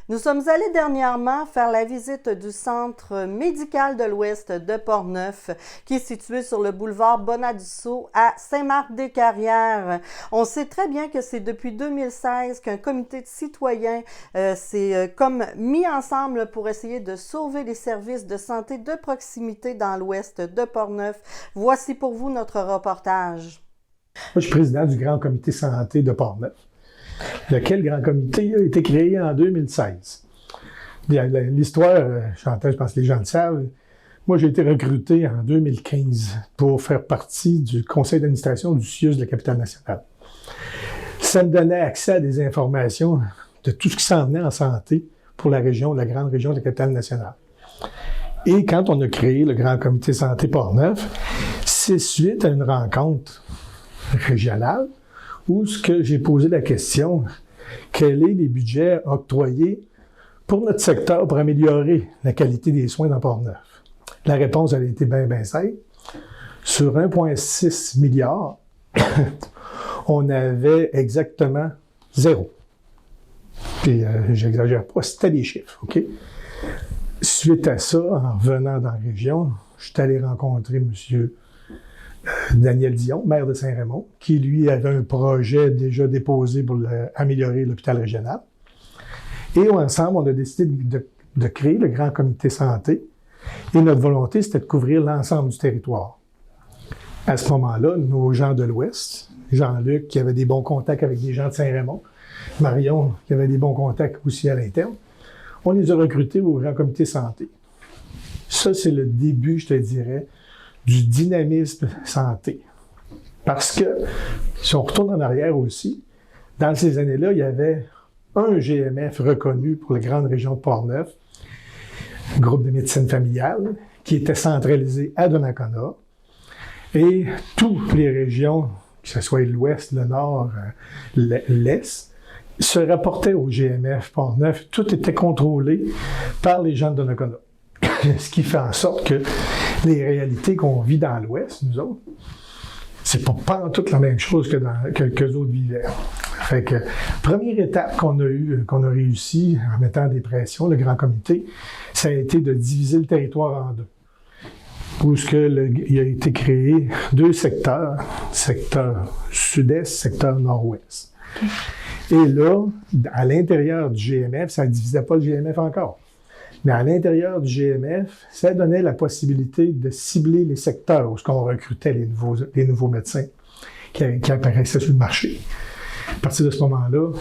Nous sommes allés dernièrement faire la visite du Centre médical de l'Ouest de Portneuf, qui est situé sur le boulevard Bonadisseau à Saint-Marc-des-Carrières. On sait très bien que c'est depuis 2016 qu'un comité de citoyens s'est comme mis ensemble pour essayer de sauver les services de santé de proximité dans l'Ouest de Portneuf. Voici pour vous notre reportage. Moi, je suis président du Grand Comité Santé de Portneuf, lequel Grand Comité a été créé en 2016. L'histoire, je pense que les gens le savent, moi, j'ai été recruté en 2015 pour faire partie du conseil d'administration du CIUS de la capitale nationale. Ça me donnait accès à des informations de tout ce qui s'en venait en santé pour la région, la grande région de la capitale nationale. Et quand on a créé le Grand Comité Santé Portneuf, c'est suite à une rencontre régionale où ce que j'ai posé la question, quels sont les budgets octroyés pour notre secteur pour améliorer la qualité des soins dans Portneuf? La réponse elle a été bien simple. Sur 1,6 milliard, on avait exactement 0. Puis, j'exagère pas, c'était des chiffres, OK? Suite à ça, en revenant dans la région, je suis allé rencontrer M. Daniel Dion, maire de Saint-Raymond, qui, lui, avait un projet déjà déposé pour améliorer l'hôpital régional. Et ensemble, on a décidé de créer le Grand Comité Santé. Et notre volonté, c'était de couvrir l'ensemble du territoire. À ce moment-là, nos gens de l'Ouest, Jean-Luc, qui avait des bons contacts avec des gens de Saint-Raymond, Marion, qui avait des bons contacts aussi à l'interne, on les a recrutés au Grand Comité Santé. Ça, c'est le début, je te dirais, du dynamisme santé. Parce que, si on retourne en arrière aussi, dans ces années-là, il y avait un GMF reconnu pour la grande région de Portneuf, groupe de médecine familiale, qui était centralisé à Donnacona. Et toutes les régions, que ce soit l'Ouest, le Nord, l'Est, se rapportaient au GMF Portneuf. Tout était contrôlé par les gens de Donnacona. Ce qui fait en sorte que les réalités qu'on vit dans l'Ouest, nous autres, c'est pas en toute la même chose que qu'eux autres vivaient. Fait que, première étape qu'on a réussi en mettant des pressions, le Grand Comité, ça a été de diviser le territoire en deux. Où il a été créé 2 secteurs, secteur sud-est, secteur nord-ouest. Et là, à l'intérieur du GMF, ça ne divisait pas le GMF encore. Mais à l'intérieur du GMF, ça donnait la possibilité de cibler les secteurs où on recrutait les nouveaux médecins qui apparaissaient sur le marché. À partir de ce moment-là,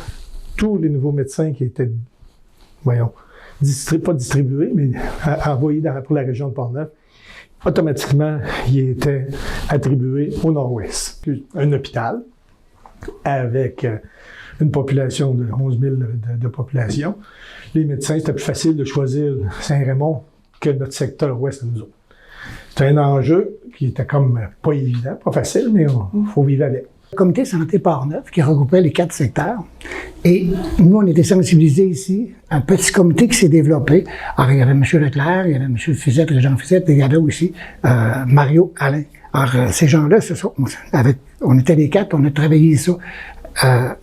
tous les nouveaux médecins qui étaient, pas distribués, mais envoyés pour la région de Portneuf, automatiquement, ils étaient attribués au nord-ouest. Un hôpital avec une population de 11 000 de population. Les médecins, c'était plus facile de choisir Saint-Raymond que notre secteur ouest à nous autres. C'était un enjeu qui était comme pas évident, pas facile, mais il faut vivre avec. Le comité santé Portneuf qui regroupait les 4 secteurs. Et nous, on était sensibilisés ici, un petit comité qui s'est développé. Alors, il y avait M. Leclerc, il y avait M. Fizette, Jean Fizette, et il y avait aussi Mario Alain. Alors, ces gens-là, on était les 4, on a travaillé ça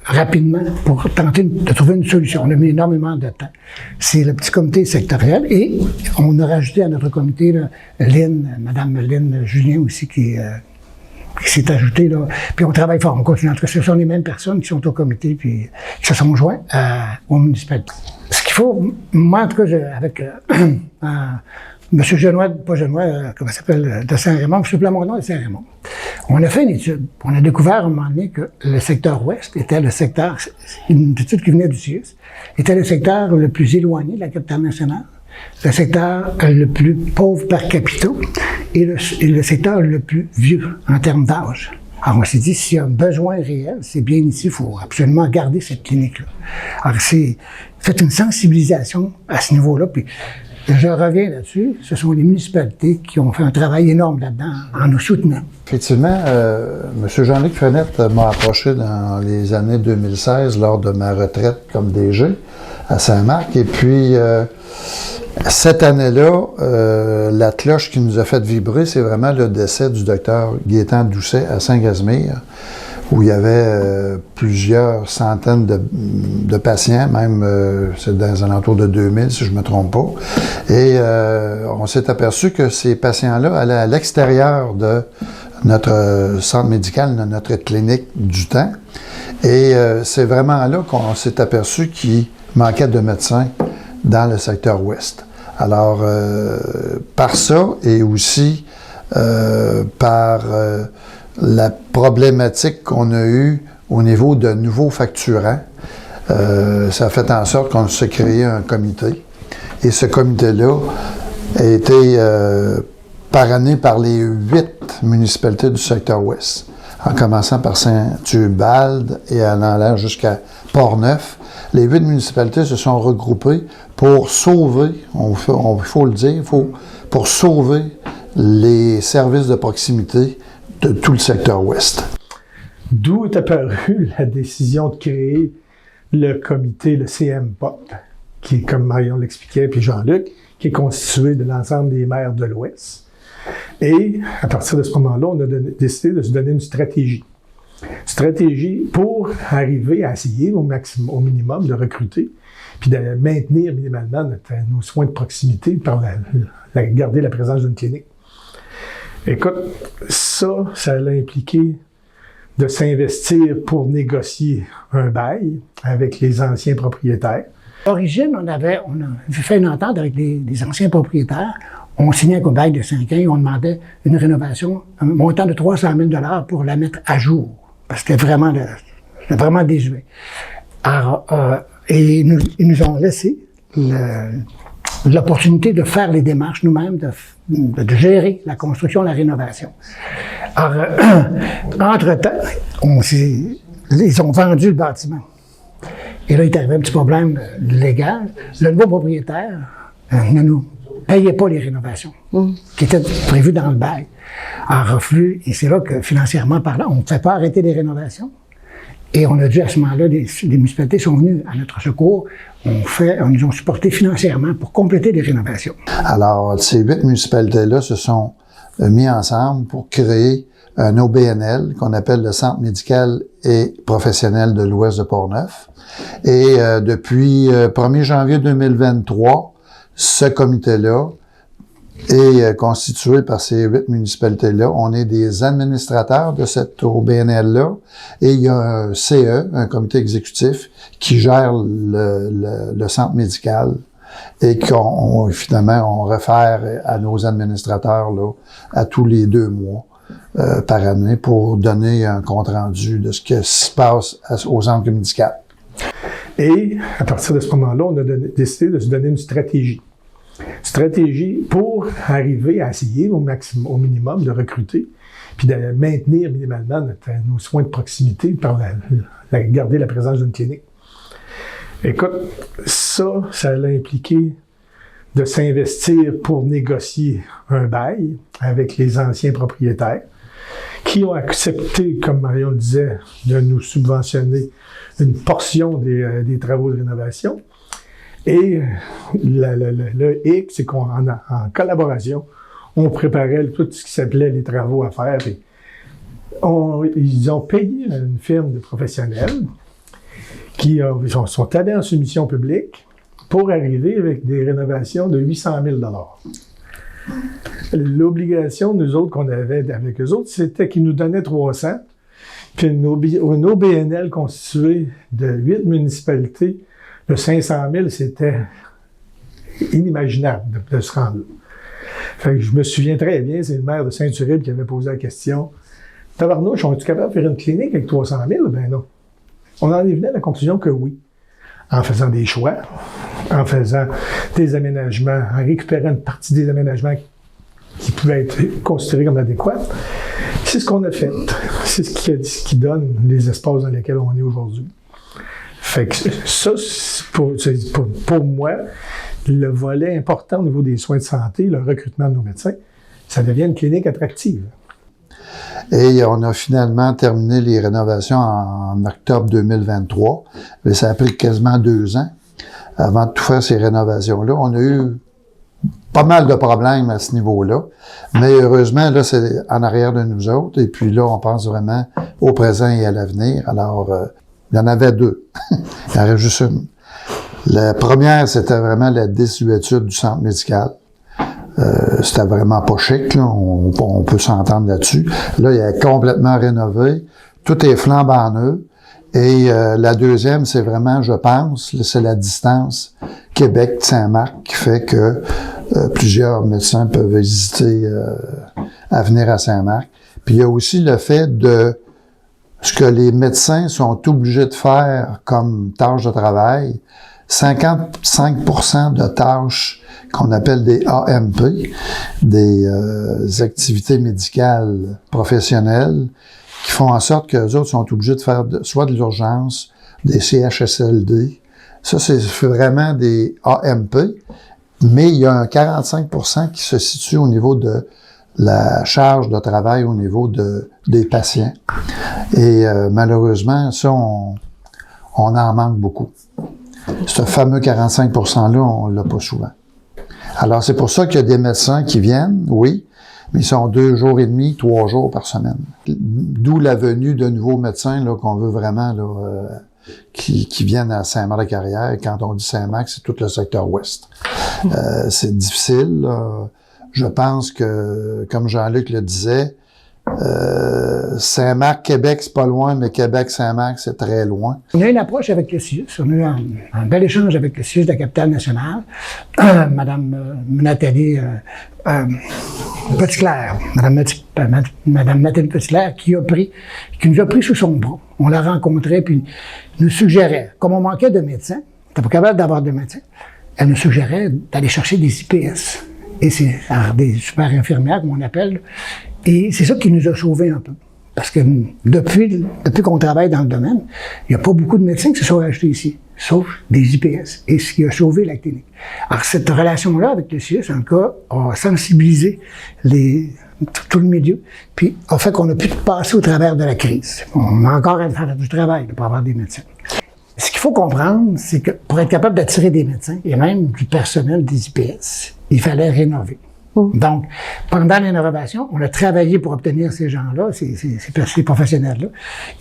rapidement pour tenter de trouver une solution. On a mis énormément de temps. C'est le petit comité sectoriel et on a rajouté à notre comité là, Mme Lynn Julien aussi qui s'est ajoutée là. Puis on travaille fort, on continue. En tout cas, ce sont les mêmes personnes qui sont au comité puis qui se sont joints aux municipalités. Ce qu'il faut, moi en tout cas, avec M. Genois, pas Genois, comment ça s'appelle, de Saint-Raymond, M. Plamondon de Saint-Raymond. On a fait une étude. On a découvert à un moment donné que le secteur ouest était le secteur, une étude qui venait du CIUS, était le secteur le plus éloigné de la capitale nationale, le secteur le plus pauvre par capita et le secteur le plus vieux en termes d'âge. Alors, on s'est dit, s'il y a un besoin réel, c'est bien ici, il faut absolument garder cette clinique-là. Alors, c'est fait une sensibilisation à ce niveau-là, puis je reviens là-dessus, ce sont les municipalités qui ont fait un travail énorme là-dedans en nous soutenant. Effectivement, M. Jean-Luc Frenette m'a approché dans les années 2016 lors de ma retraite comme DG à Saint-Marc. Et puis, cette année-là, la cloche qui nous a fait vibrer, c'est vraiment le décès du docteur Gaétan Doucet à Saint-Casimir, où il y avait plusieurs centaines de patients, même c'est dans les alentours de 2000 si je ne me trompe pas. Et on s'est aperçu que ces patients-là allaient à l'extérieur de notre centre médical, de notre clinique du temps. Et c'est vraiment là qu'on s'est aperçu qu'il manquait de médecins dans le secteur ouest. Alors, par ça et aussi par la problématique qu'on a eue au niveau de nouveaux facturants, ça a fait en sorte qu'on s'est créé un comité. Et ce comité-là a été parrainé par les 8 municipalités du secteur ouest, en commençant par Saint-Ubald et allant jusqu'à Portneuf. Les 8 municipalités se sont regroupées pour sauver, il faut le dire, pour sauver les services de proximité de tout le secteur ouest. D'où est apparue la décision de créer le comité, le CMPOP, qui est, comme Marion l'expliquait, puis Jean-Luc, qui est constitué de l'ensemble des maires de l'Ouest. Et à partir de ce moment-là, on a décidé de se donner une stratégie. Stratégie pour arriver à essayer au minimum de recruter, puis de maintenir minimalement nos soins de proximité par garder la présence d'une clinique. Écoute, ça a impliqué de s'investir pour négocier un bail avec les anciens propriétaires. À l'origine, on a fait une entente avec les anciens propriétaires. On signait un bail de 5 ans et on demandait une rénovation, un montant de 300 000 $ pour la mettre à jour. Parce que c'était vraiment désuet. Alors, et ils nous ont laissé l'opportunité de faire les démarches nous-mêmes, de gérer la construction, la rénovation. Alors, entre-temps, ils ont vendu le bâtiment. Et là, il est arrivé un petit problème légal. Le nouveau propriétaire ne nous payait pas les rénovations qui étaient prévues dans le bail. En reflux, et c'est là que, financièrement parlant, on ne pouvait pas arrêter les rénovations. Et on a dû, à ce moment-là, les municipalités sont venues à notre secours. On nous ont supporté financièrement pour compléter les rénovations. Alors, ces 8 municipalités-là se sont mis ensemble pour créer un OBNL qu'on appelle le Centre médical et professionnel de l'Ouest de Portneuf. Et depuis 1er janvier 2023, ce comité-là est constitué par ces 8 municipalités-là. On est des administrateurs de cette OBNL-là et il y a un CE, un comité exécutif, qui gère le centre médical et finalement, on réfère à nos administrateurs là, à tous les 2 mois par année pour donner un compte-rendu de ce qui se passe au centre médical. Et à partir de ce moment-là, on a décidé de se donner une stratégie. Stratégie pour arriver à essayer au minimum de recruter, puis de maintenir minimalement nos soins de proximité par garder la présence d'une clinique. Écoute, ça a impliqué de s'investir pour négocier un bail avec les anciens propriétaires qui ont accepté, comme Marion le disait, de nous subventionner une portion des travaux de rénovation. Et le hic, c'est qu'en collaboration, on préparait tout ce qui s'appelait les travaux à faire. Et ils ont payé une firme de professionnels qui sont allés en soumission publique pour arriver avec des rénovations de 800 000 $. L'obligation, nous autres, qu'on avait avec eux autres, c'était qu'ils nous donnaient 300, puis une OBNL constituée de 8 municipalités, de 500 000, c'était inimaginable de se rendre là. Fait que je me souviens très bien, c'est le maire de Saint-Uribe qui avait posé la question. Tabarnouche, on est-tu capable de faire une clinique avec 300 000? Ben non. On en est venu à la conclusion que oui. En faisant des choix, en faisant des aménagements, en récupérant une partie des aménagements qui pouvaient être considérés comme adéquats. C'est ce qu'on a fait. C'est ce qui donne les espaces dans lesquels on est aujourd'hui. Fait que ça, pour moi, le volet important au niveau des soins de santé, le recrutement de nos médecins, ça devient une clinique attractive. Et on a finalement terminé les rénovations en octobre 2023. Mais ça a pris quasiment 2 ans avant de tout faire ces rénovations-là. On a eu pas mal de problèmes à ce niveau-là. Mais heureusement, là, c'est en arrière de nous autres. Et puis là, on pense vraiment au présent et à l'avenir. Alors, il y en avait deux. Il y en avait juste une. La première, c'était vraiment la désuétude du centre médical. C'était vraiment pas chic, là. On peut s'entendre là-dessus. Là, il est complètement rénové. Tout est flambant neuf. Et la deuxième, c'est vraiment, je pense, c'est la distance Québec-Saint-Marc qui fait que plusieurs médecins peuvent hésiter à venir à Saint-Marc. Puis il y a aussi le fait de ce que les médecins sont obligés de faire comme tâche de travail. 55% de tâches qu'on appelle des AMP, des activités médicales professionnelles, qui font en sorte que les autres sont obligés de faire soit de l'urgence, des CHSLD. Ça, c'est vraiment des AMP, mais il y a un 45% qui se situe au niveau de la charge de travail au niveau des patients. Et malheureusement, ça, on en manque beaucoup. Ce fameux 45%-là, on l'a pas souvent. Alors, c'est pour ça qu'il y a des médecins qui viennent, oui, mais ils sont 2 jours et demi, 3 jours par semaine. D'où la venue de nouveaux médecins là, qu'on veut vraiment là, qui viennent à Saint-Marc-de-Carrière. Et quand on dit Saint-Marc, c'est tout le secteur ouest. C'est difficile. Là. Je pense que, comme Jean-Luc le disait, Saint-Marc, Québec, c'est pas loin, mais Québec, Saint-Marc, c'est très loin. On a une approche avec le CIUS. On a eu un bel échange avec le CIUS de la capitale nationale. Madame Nathalie Petitclerc, Madame Nathalie Petitclerc, qui nous a pris sous son bras. On l'a rencontrée, puis nous suggérait, comme on manquait de médecins, on n'était pas capable d'avoir de médecins, elle nous suggérait d'aller chercher des IPS. Et c'est des super infirmières, comme on appelle. Et c'est ça qui nous a sauvés un peu. Parce que depuis qu'on travaille dans le domaine, il n'y a pas beaucoup de médecins qui se sont achetés ici, sauf des IPS. Et ce qui a sauvé la clinique. Alors, cette relation-là avec le CIUS, en tout cas, a sensibilisé tout le milieu, puis a fait qu'on a pu passer au travers de la crise. On a encore à faire du travail pour avoir des médecins. Ce qu'il faut comprendre, c'est que pour être capable d'attirer des médecins, et même du personnel des IPS, il fallait rénover. Donc, pendant les rénovations, on a travaillé pour obtenir ces gens-là, ces professionnels-là.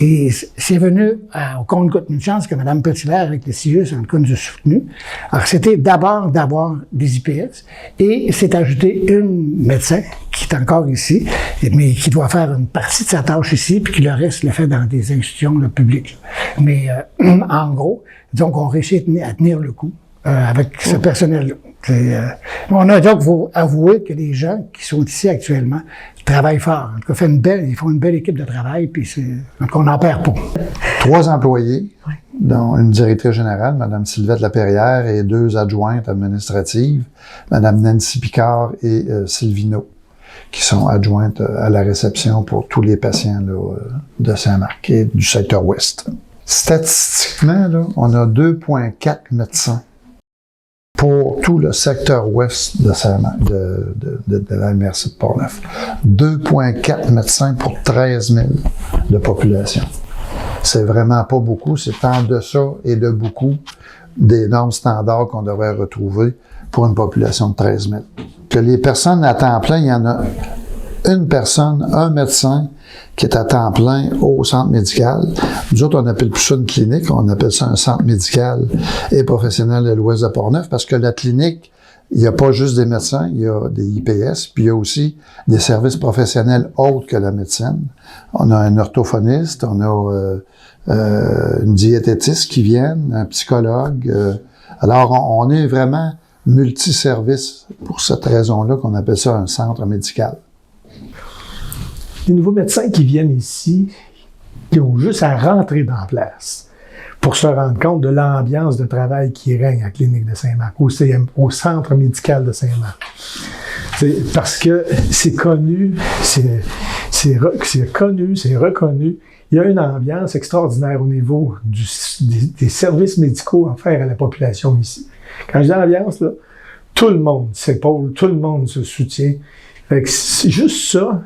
Et c'est venu au compte-gouttes. Une chance que Mme Petitclerc, avec le CIUS, en tout cas, nous a soutenus. Alors, c'était d'abord d'avoir des IPS, et c'est ajouté une médecin qui est encore ici, mais qui doit faire une partie de sa tâche ici, puis qui le reste le fait dans des institutions publiques. Mais en gros, disons qu'on réussit à tenir le coup avec ce personnel-là. On a donc avoué que les gens qui sont ici actuellement travaillent fort. En tout cas, ils font une belle équipe de travail, puis donc on n'en perd pas. 3 employés, dont une directrice générale, Mme Sylvette Lapérière, et 2 adjointes administratives, Mme Nancy Picard et Sylvino, qui sont adjointes à la réception pour tous les patients là, de Saint-Marc et du secteur ouest. Statistiquement, là, on a 2,4 médecins pour tout le secteur ouest de la MRC de Portneuf. 2,4 médecins pour 13 000 de population. C'est vraiment pas beaucoup, c'est en deçà et de beaucoup des normes standards qu'on devrait retrouver pour une population de 13 000. Que les personnes à temps plein, il y en a une personne, un médecin qui est à temps plein au centre médical. Nous autres, on appelle plus ça une clinique, on appelle ça un centre médical et professionnel de l'Ouest de Portneuf, parce que la clinique, il n'y a pas juste des médecins, il y a des IPS, puis il y a aussi des services professionnels autres que la médecine. On a un orthophoniste, on a une diététiste qui vient, un psychologue. Alors, on est vraiment multiservice pour cette raison-là qu'on appelle ça un centre médical. Les nouveaux médecins qui viennent ici, ils ont juste à rentrer dans la place pour se rendre compte de l'ambiance de travail qui règne à la clinique de Saint-Marc, au centre médical de Saint-Marc. C'est parce que c'est connu, c'est reconnu. Il y a une ambiance extraordinaire au niveau des services médicaux offerts à la population ici. Quand je dis ambiance, là, tout le monde s'épaule, tout le monde se soutient. Fait que c'est juste ça,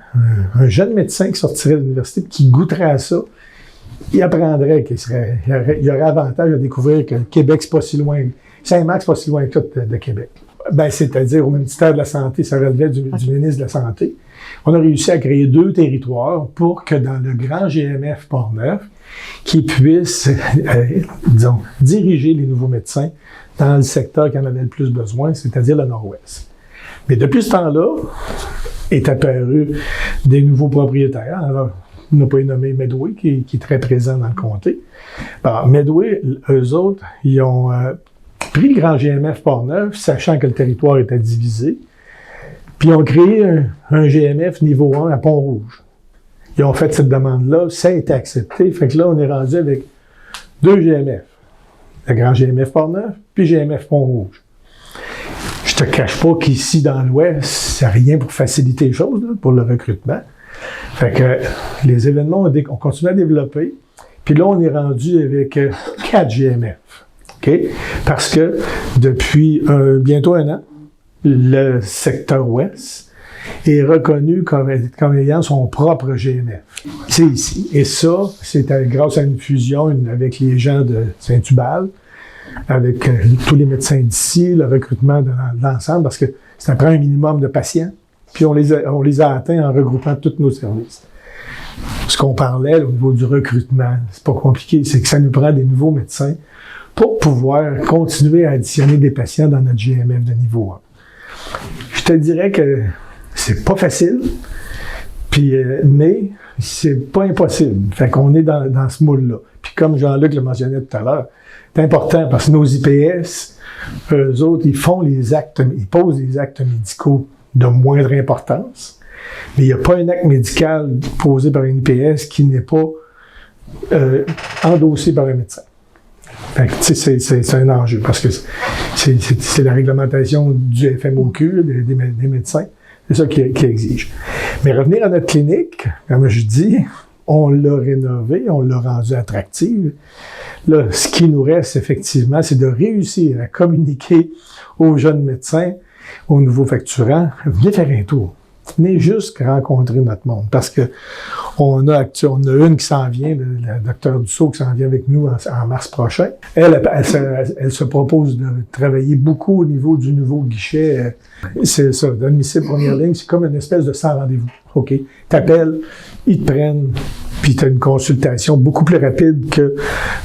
un jeune médecin qui sortirait de l'université, qui goûterait à ça, il apprendrait il y aurait avantage à découvrir que Québec, c'est pas si loin, Saint-Marc, c'est pas si loin que de Québec. Ben, c'est-à-dire au ministère de la Santé, ça relevait du ministre de la Santé. On a réussi à créer 2 territoires pour que dans le grand GMF Portneuf, qui puisse, disons, diriger les nouveaux médecins dans le secteur qui en avait le plus besoin, c'est-à-dire le Nord-Ouest. Mais depuis ce temps-là, est apparu des nouveaux propriétaires. Alors, on n'a pas nommé Medway, qui est très présent dans le comté. Alors, Medway, eux autres, ils ont pris le grand GMF Portneuf, sachant que le territoire était divisé, puis ils ont créé un GMF niveau 1 à Pont-Rouge. Ils ont fait cette demande-là, ça a été accepté, fait que là, on est rendu avec 2 GMF. Le grand GMF Portneuf, puis GMF Pont-Rouge. Je te cache pas qu'ici, dans l'Ouest, c'est rien pour faciliter les choses, là, pour le recrutement. Fait que les événements ont continué à développer, puis là, on est rendu avec 4 GMF. OK? Parce que depuis bientôt 1 an, le secteur Ouest est reconnu comme ayant son propre GMF. C'est ici. Et ça, c'est grâce à une fusion avec les gens de Saint-Hubal, avec tous les médecins d'ici, le recrutement de l'ensemble, parce que ça prend un minimum de patients, puis on les a atteints en regroupant tous nos services. Ce qu'on parlait au niveau du recrutement, c'est pas compliqué, c'est que ça nous prend des nouveaux médecins pour pouvoir continuer à additionner des patients dans notre GMF de niveau 1. Je te dirais que c'est pas facile, puis, mais c'est pas impossible. Fait qu'on est dans ce moule-là. Puis comme Jean-Luc le mentionnait tout à l'heure, c'est important parce que nos IPS, eux autres, ils posent des actes médicaux de moindre importance, mais il n'y a pas un acte médical posé par une IPS qui n'est pas endossé par un médecin. Fait que, c'est un enjeu parce que c'est la réglementation du FMOQ, des médecins. C'est ça qui exige. Mais revenir à notre clinique, comme je dis, on l'a rénovée, on l'a rendue attractive. Là, ce qui nous reste, effectivement, c'est de réussir à communiquer aux jeunes médecins, aux nouveaux facturants. Venez faire un tour. Venez juste rencontrer notre monde. Parce que on a une qui s'en vient, le docteur Dussault qui s'en vient avec nous en mars prochain. Elle se propose de travailler beaucoup au niveau du nouveau guichet. C'est ça, d'admissible première ligne, c'est comme une espèce de sans rendez-vous. OK? T'appelles, ils te prennent, puis tu as une consultation beaucoup plus rapide que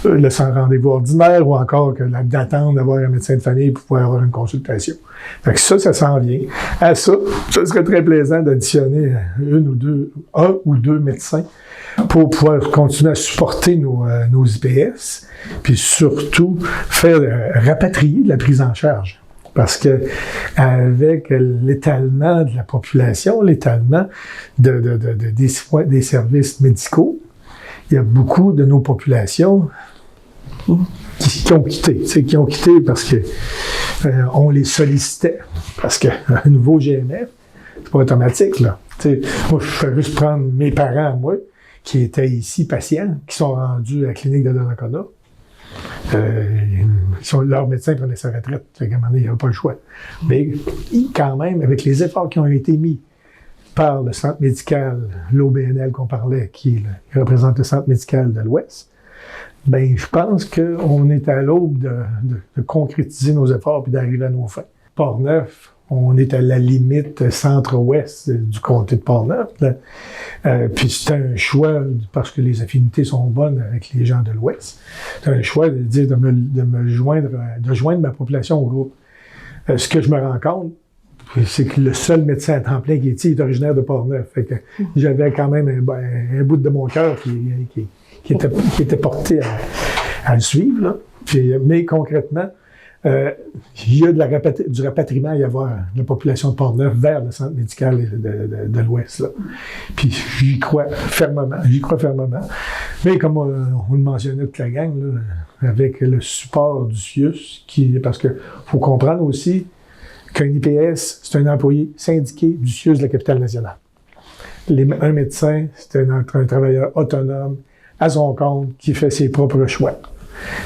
le sans rendez-vous ordinaire ou encore que d'attendre d'avoir un médecin de famille pour pouvoir avoir une consultation. Fait que ça s'en vient. À ça, ça serait très plaisant d'additionner un ou deux médecins pour pouvoir continuer à supporter nos IPS, puis surtout faire rapatrier de la prise en charge. Parce que avec l'étalement de la population, l'étalement des services médicaux, il y a beaucoup de nos populations qui ont quitté. Qui ont quitté parce que on les sollicitait. Parce qu'un nouveau GMF, c'est pas automatique, là. Moi, je fais juste prendre mes parents, moi, qui étaient ici patients, qui sont rendus à la clinique de Donnacona. Leur médecin prenait sa retraite, fait qu'à un moment donné, il n'y avait pas le choix. Mais quand même, avec les efforts qui ont été mis par le centre médical, l'OBNL qu'on parlait, qui représente le centre médical de l'Ouest, ben je pense qu'on est à l'aube de concrétiser nos efforts et d'arriver à nos fins. Portneuf, on est à la limite centre-ouest du comté de Portneuf. Puis c'est un choix, parce que les affinités sont bonnes avec les gens de l'Ouest, c'est un choix de dire de joindre ma population au groupe. Ce que je me rends compte, c'est que le seul médecin à temps plein qui est ici est originaire de Portneuf. Fait que j'avais quand même un bout de mon cœur qui était porté à le suivre. Là. Puis, mais concrètement, il y a du rapatriement à y avoir de la population de Portneuf vers le centre médical de l'Ouest. Là. Puis j'y crois fermement. Mais comme on le mentionnait toute la gang, là, avec le support du CIUS, parce que faut comprendre aussi qu'un IPS, c'est un employé syndiqué du CIUS de la capitale nationale. Un médecin, c'est un travailleur autonome, à son compte, qui fait ses propres choix.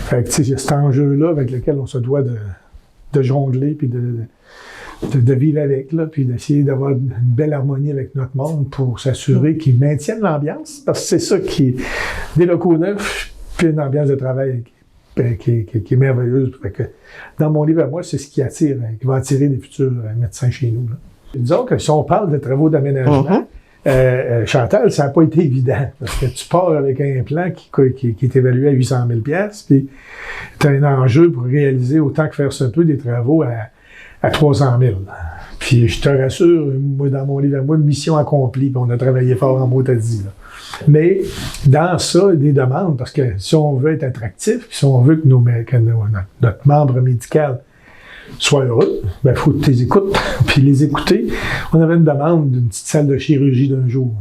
Fait que, il y a cet enjeu-là avec lequel on se doit de jongler puis de vivre avec, là, puis d'essayer d'avoir une belle harmonie avec notre monde pour s'assurer qu'ils maintiennent l'ambiance, parce que c'est ça qui est des locaux neufs, puis une ambiance de travail qui est merveilleuse. Fait que, dans mon livre à moi, c'est ce qui attire, qui va attirer les futurs médecins chez nous. Là. Disons que si on parle de travaux d'aménagement, Chantal, ça n'a pas été évident. Parce que tu pars avec un plan qui est évalué à 800 000 $, puis tu as un enjeu pour réaliser autant que faire se peut des travaux à 300 000. Puis je te rassure, moi, dans mon livre à moi, mission accomplie, puis on a travaillé fort en mot-à-dit. Mais dans ça, des demandes, parce que si on veut être attractif, puis si on veut que notre membre médical soit heureux, ben il faut que tu les écoutes. Puis les écouter, on avait une demande d'une petite salle de chirurgie d'un jour.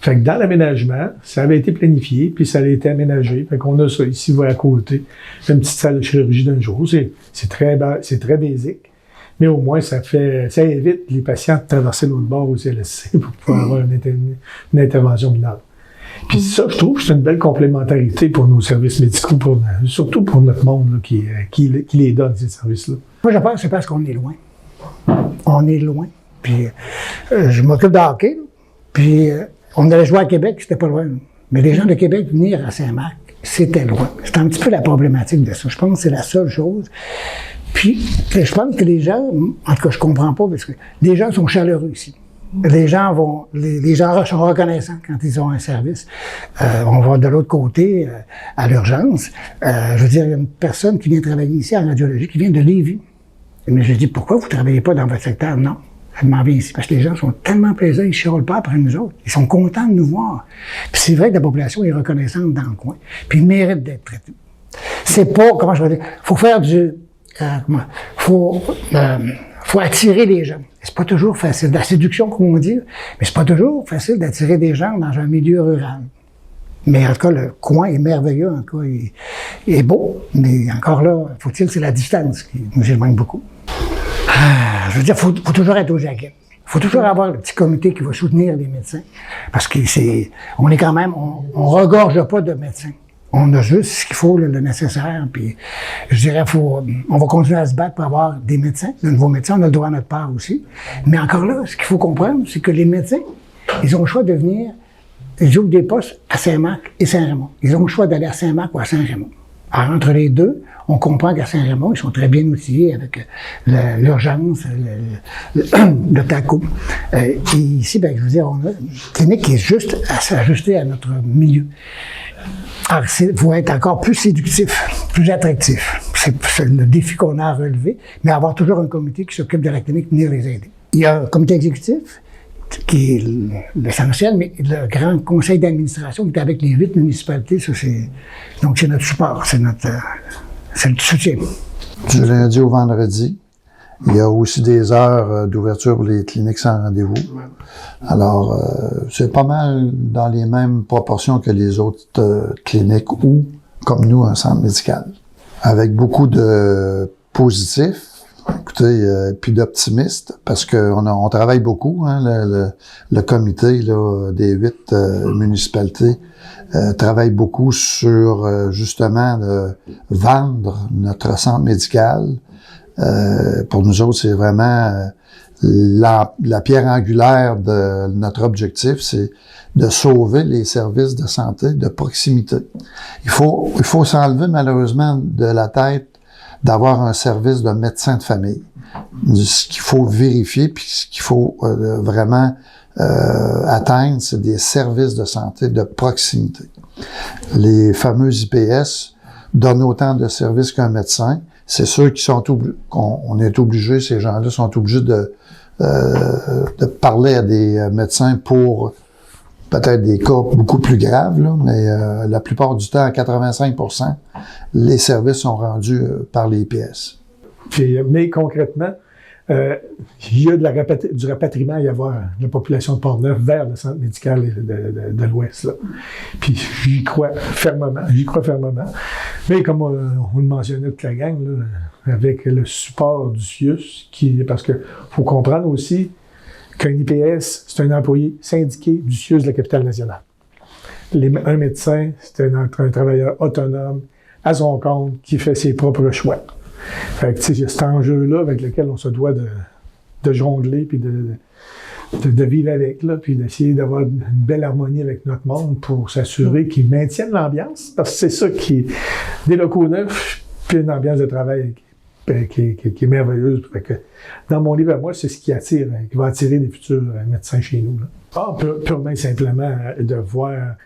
Fait que dans l'aménagement, ça avait été planifié, puis ça a été aménagé. Fait qu'on a ça ici, à côté, une petite salle de chirurgie d'un jour. C'est très basique. Mais au moins, ça évite les patients de traverser l'autre bord au CLSC pour pouvoir avoir une intervention mineure. Puis ça, je trouve que c'est une belle complémentarité pour nos services médicaux, surtout pour notre monde là, qui les donne, ces services-là. Moi, je pense que c'est parce qu'on est loin. On est loin. Puis je m'occupe de hockey, puis on allait jouer à Québec, c'était pas loin. Mais les gens de Québec venir à Saint-Marc, c'était loin. C'est un petit peu la problématique de ça. Je pense que c'est la seule chose. Puis, je pense que les gens, en tout cas, je comprends pas, parce que les gens sont chaleureux ici. Les gens sont reconnaissants quand ils ont un service. On va de l'autre côté, à l'urgence. Je veux dire, il y a une personne qui vient travailler ici en radiologie, qui vient de Lévis. Mais je dis, pourquoi vous travaillez pas dans votre secteur? Non. Elle m'en vient ici, parce que les gens sont tellement plaisants, ils chiolent pas après nous autres. Ils sont contents de nous voir. Puis c'est vrai que la population est reconnaissante dans le coin. Puis ils méritent d'être traités. C'est pas, comment je vais dire, faut faire faut attirer les gens. C'est pas toujours facile. De la séduction, comme on dit, mais c'est pas toujours facile d'attirer des gens dans un milieu rural. Mais en tout cas, le coin est merveilleux, en tout cas, il est beau. Mais encore là, c'est la distance qui nous éloigne beaucoup. Je veux dire, faut toujours être aux aguets. Faut toujours avoir le petit comité qui va soutenir les médecins. Parce que on est quand même, on regorge pas de médecins. On a juste ce qu'il faut, le nécessaire. Puis, je dirais, on va continuer à se battre pour avoir des médecins, de nouveaux médecins. On a le droit à notre part aussi. Mais encore là, ce qu'il faut comprendre, c'est que les médecins, ils ont le choix de venir, ils ouvrent des postes à Saint-Marc et Saint-Raymond. Ils ont le choix d'aller à Saint-Marc ou à Saint-Raymond. Alors, entre les deux, on comprend qu'à Saint-Raymond, ils sont très bien outillés avec l'urgence, le TACO. Et ici, ben, je veux dire, on a une clinique qui est juste à s'ajuster à notre milieu. Alors, il faut être encore plus séductif, plus attractif. C'est le défi qu'on a à relever, mais avoir toujours un comité qui s'occupe de la clinique, venir les aider. Il y a un comité exécutif, qui est l'essentiel, mais le grand conseil d'administration qui est avec les 8 municipalités, donc c'est notre support, c'est le soutien. Du lundi au vendredi. Il y a aussi des heures d'ouverture pour les cliniques sans rendez-vous. Alors, c'est pas mal dans les mêmes proportions que les autres cliniques ou, comme nous, un centre médical. Avec beaucoup de positifs, écoutez, puis d'optimistes, parce qu'on travaille beaucoup, hein, le comité là, des 8 municipalités travaille beaucoup sur, justement, vendre notre centre médical. Pour nous autres, c'est vraiment la pierre angulaire de notre objectif, c'est de sauver les services de santé de proximité. Il faut s'enlever malheureusement de la tête d'avoir un service de médecin de famille. Ce qu'il faut vérifier, puis ce qu'il faut vraiment atteindre, c'est des services de santé de proximité. Les fameux IPS donnent autant de services qu'un médecin. C'est ceux qui sont on est obligé, ces gens-là sont obligés de parler à des médecins pour peut-être des cas beaucoup plus graves, là, mais la plupart du temps, à 85%, les services sont rendus par les IPS. Mais concrètement, il y a du rapatriement à y avoir de la population de Portneuf vers le centre médical de l'Ouest. Là. Puis j'y crois fermement. Mais comme on le mentionnait toute la gang, là, avec le support du CIUS, parce que faut comprendre aussi qu'un IPS, c'est un employé syndiqué du CIUS de la capitale nationale. Un médecin, c'est un travailleur autonome, à son compte, qui fait ses propres choix. Fait que, tu sais, il y a cet enjeu-là avec lequel on se doit de jongler puis de vivre avec, là, puis d'essayer d'avoir une belle harmonie avec notre monde pour s'assurer qu'ils maintiennent l'ambiance, parce que c'est ça qui des locaux neufs, puis une ambiance de travail qui est merveilleuse. Fait que, dans mon livre à moi, c'est ce qui attire, qui va attirer les futurs médecins chez nous. Là. Purement et simplement de voir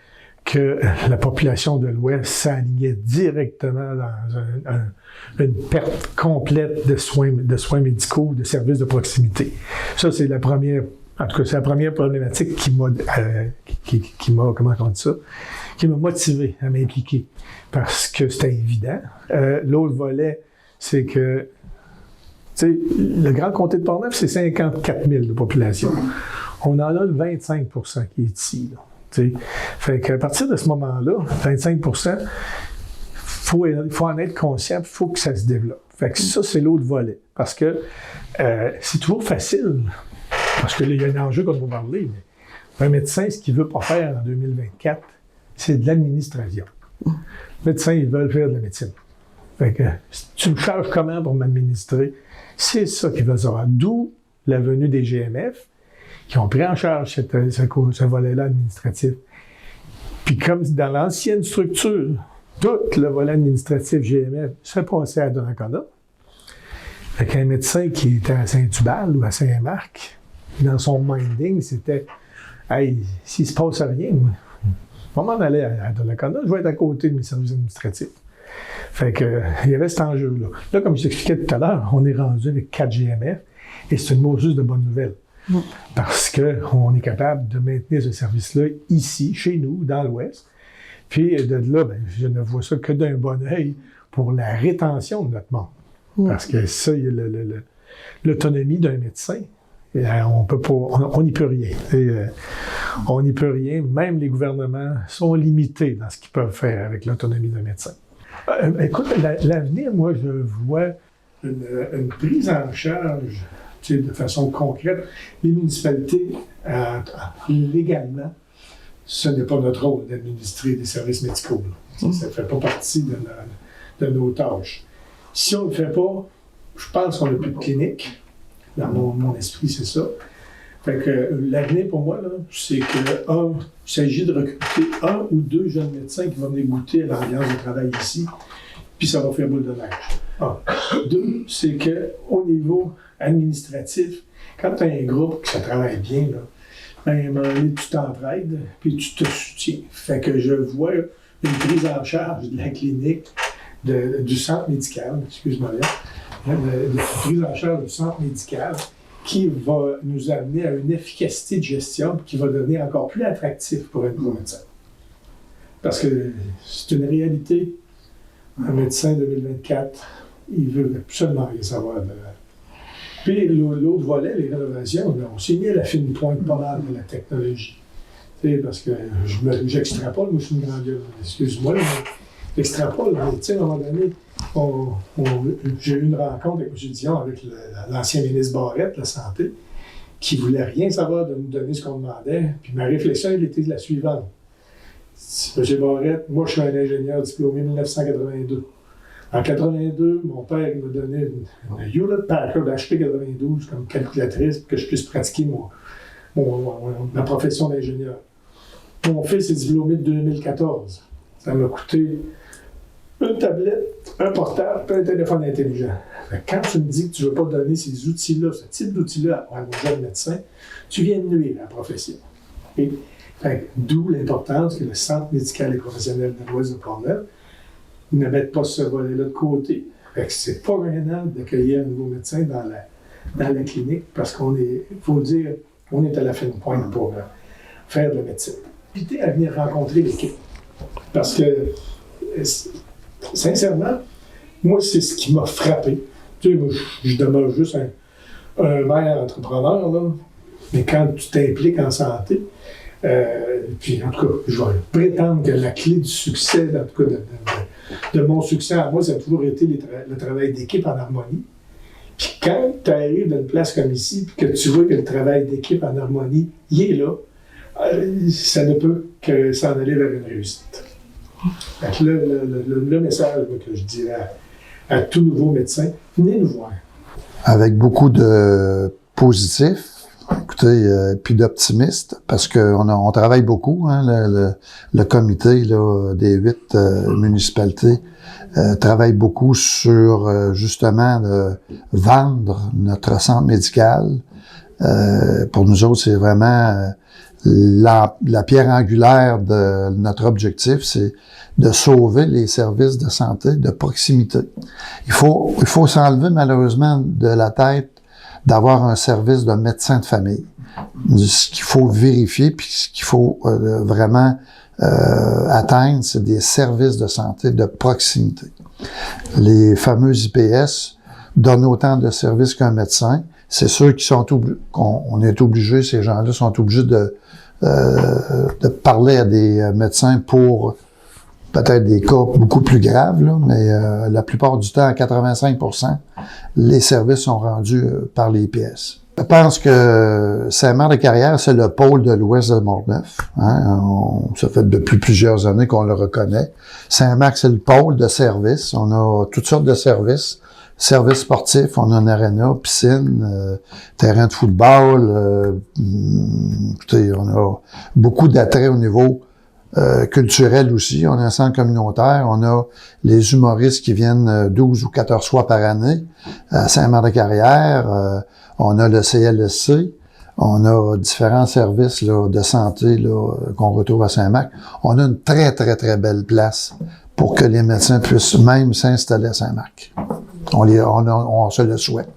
que la population de l'Ouest s'alignait directement dans une perte complète de soins médicaux, de services de proximité. Ça, c'est la première, en tout cas, c'est la première problématique qui m'a, comment on dit ça, qui m'a motivé à m'impliquer, parce que c'était évident. L'autre volet, c'est que, tu sais, le Grand Comté de Portneuf, c'est 54 000 de population. On en a le 25 % qui est ici, là. T'sais. Fait qu'à partir de ce moment-là, 25 %, faut en être conscient, il faut que ça se développe. Fait que ça, c'est l'autre volet. Parce que c'est toujours facile, parce que là, il y a un enjeu qu'on va parler, mais un médecin, ce qu'il ne veut pas faire en 2024, c'est de l'administration. Les médecins, ils veulent faire de la médecine. Fait que tu me charges comment pour m'administrer? C'est ça qu'ils veulent savoir. D'où la venue des GMF, qui ont pris en charge ce volet-là administratif. Puis comme dans l'ancienne structure, tout le volet administratif GMF se passait à Donnacona, avec un médecin qui était à Saint-Tubal ou à Saint-Marc, dans son minding, c'était « Hey, s'il se passe rien, je vais m'en aller à Donnacona, je vais être à côté de mes services administratifs. » Fait que, il y avait cet enjeu-là. Là, comme je t'expliquais tout à l'heure, on est rendu avec 4 GMF, et c'est une juste de bonne nouvelle. Parce qu'on est capable de maintenir ce service-là ici, chez nous, dans l'Ouest. Puis de là, ben, je ne vois ça que d'un bon œil pour la rétention de notre monde. Parce que ça, il y a l'autonomie d'un médecin. On n'y peut rien. On n'y peut rien. Même les gouvernements sont limités dans ce qu'ils peuvent faire avec l'autonomie d'un médecin. Écoute, l'avenir, moi, je vois une prise en charge de façon concrète. Les municipalités, légalement, ce n'est pas notre rôle d'administrer des services médicaux. Ça ne fait pas partie de nos tâches. Si on ne le fait pas, je pense qu'on n'a plus de clinique. Dans mon esprit, c'est ça. Fait que l'avenir pour moi, là, c'est que, il s'agit de recruter 1 ou 2 jeunes médecins qui vont venir goûter à l'ambiance de travail ici, puis ça va faire boule de neige. 2, c'est qu'au niveau administratif, quand tu as un groupe qui ça travaille bien, là, ben, à un moment donné, tu t'entraides, puis tu te soutiens. Fait que je vois une prise en charge de la clinique, du centre médical, excuse-moi bien, de prise en charge du centre médical, qui va nous amener à une efficacité de gestion, qui va devenir encore plus attractif pour un nouveau médecin. Parce que c'est une réalité. Un médecin 2024, il veut absolument rien savoir de. Puis l'autre volet, les rénovations, on s'est mis à la fine pointe pas mal de la technologie. Tu sais, parce que j'extrapole, moi je suis une grande gueule, excuse-moi, mais j'extrapole, mais tu sais, à un moment donné, j'ai eu une rencontre avec M. Dion, avec l'ancien ministre Barrette de la Santé, qui ne voulait rien savoir de nous donner ce qu'on demandait. Puis ma réflexion, elle était la suivante. M. Barrette, moi je suis un ingénieur diplômé en 1982. En 82, mon père m'a donné une Hewlett Packard HP 92 comme calculatrice pour que je puisse pratiquer ma profession d'ingénieur. Mon fils est diplômé de 2014. Ça m'a coûté une tablette, un portable et un téléphone intelligent. Quand tu me dis que tu ne veux pas donner ces outils-là, ce type d'outils-là à un jeune médecin, tu viens de nuire à la profession. D'où l'importance que le Centre médical et professionnel de l'Ouest de Portneuf ne mette pas ce volet-là de côté. C'est pas gênant d'accueillir un nouveau médecin dans la clinique parce qu'on est, il faut le dire, on est à la fine pointe pour faire de la médecine. Inviter à venir rencontrer l'équipe. Parce que, sincèrement, moi, c'est ce qui m'a frappé. Tu sais, moi, je demeure juste un maire entrepreneur, là, mais quand tu t'impliques en santé, puis en tout cas, je vais prétendre que la clé du succès, en tout cas de mon succès à moi, ça a toujours été le travail d'équipe en harmonie. Puis quand tu arrives dans une place comme ici, puis que tu vois que le travail d'équipe en harmonie, il est là, ça ne peut que s'en aller vers une réussite. Donc le message que je dirais à tout nouveau médecin, venez nous voir. Avec beaucoup de positifs, Écoutez, puis d'optimiste, parce qu'on travaille beaucoup, hein, le comité là, des 8 municipalités travaille beaucoup sur justement vendre notre centre médical. Pour nous autres, c'est vraiment la pierre angulaire de notre objectif, c'est de sauver les services de santé de proximité. Il faut s'enlever malheureusement de la tête d'avoir un service de médecin de famille. Ce qu'il faut vérifier, puis ce qu'il faut vraiment atteindre, c'est des services de santé de proximité. Les fameux IPS donnent autant de services qu'un médecin. C'est sûr qu'on est obligé, ces gens-là sont obligés de parler à des médecins pour peut-être des cas beaucoup plus graves, là, mais la plupart du temps, à 85%, les services sont rendus par les IPS. Je pense que Saint-Marc-des-Carrières, c'est le pôle de l'ouest de Morneuf. Hein? Ça fait depuis plusieurs années qu'on le reconnaît. Saint-Marc, c'est le pôle de services. On a toutes sortes de services. Services sportifs, on a une aréna, piscine, terrain de football. Écoutez, on a beaucoup d'attraits au niveau culturel aussi. On a un centre communautaire. On a les humoristes qui viennent 12 ou 14 fois par année à Saint-Marc-des-Carrières. On a le CLSC. On a différents services là, de santé là, qu'on retrouve à Saint-Marc. On a une très, très, très belle place pour que les médecins puissent même s'installer à Saint-Marc. On se le souhaite.